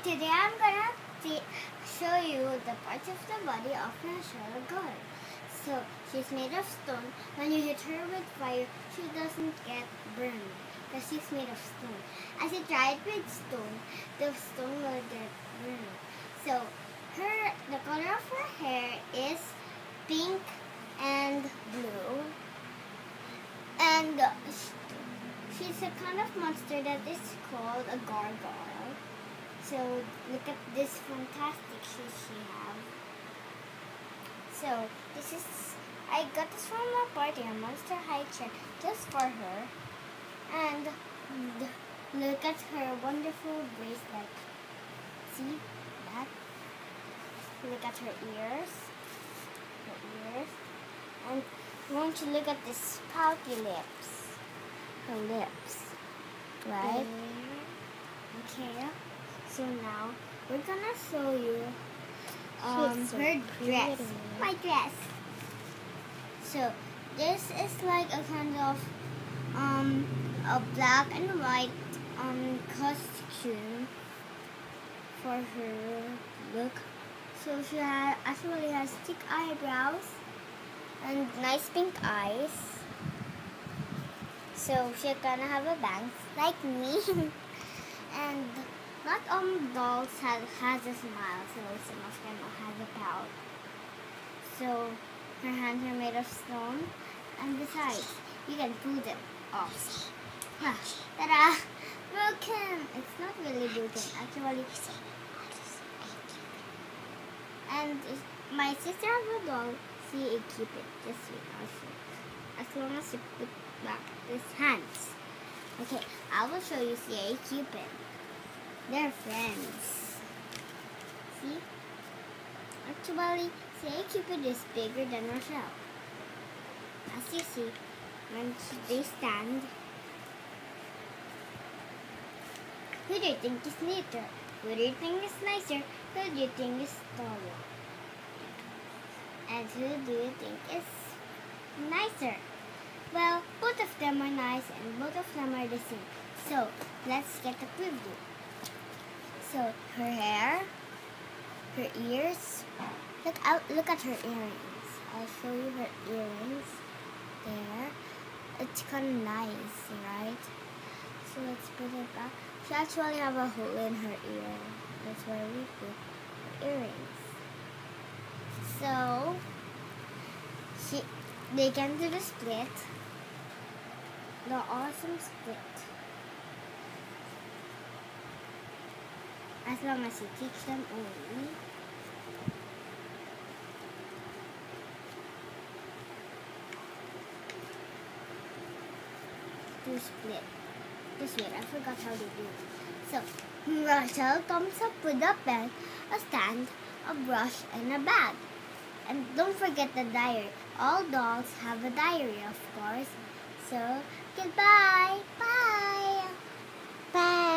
today I'm gonna show you the parts of the body of Nashara girl. So she's made of stone. When you hit her with fire, she doesn't get burned because she's made of stone. As you try it with stone, the stone will get burned. So the color of her hair is pink and blue, and she's a kind of monster that is called a gargoyle. So look at this fantastic shoes she have. So I got this from a party, a Monster High chair just for her. And look at her wonderful bracelet. See that? Look at her ears. And won't you look at this pouty lips? Her lips, right? Okay. So now we're gonna show you her dress. My dress. So this is like a kind of a black and white costume for her look. So she actually has thick eyebrows and nice pink eyes. So she's gonna have a bangs like me. And not all dolls has a smile, so some of them have a pout. So her hands are made of stone, and besides, you can pull them off. Ta-da! Broken! It's not really broken, actually. And my sister has a doll. See a Cupid. Just wait, I'll show. As long as you put back his hands. Okay, I will show you C.A. Cupid. They're friends. See? Actually, C.A. Cupid is bigger than Rochelle. As you see, when they stand, who do you think is neater? Who do you think is nicer? Who do you think is taller? And who do you think is nicer? Well, both of them are nice and both of them are the same. So, let's get a preview. So, her hair, her ears. Look at her earrings. I'll show you her earrings. There. It's kind of nice, right? So, let's put it back. She actually have a hole in her ear. That's where we put her earrings. So, they can do the split. The awesome split. As long as you teach them only. To split. Just wait, I forgot how they do it. So, Rochelle comes up with a pen, a stand, a brush, and a bag. And don't forget the diary. All dolls have a diary, of course. So, goodbye. Bye. Bye.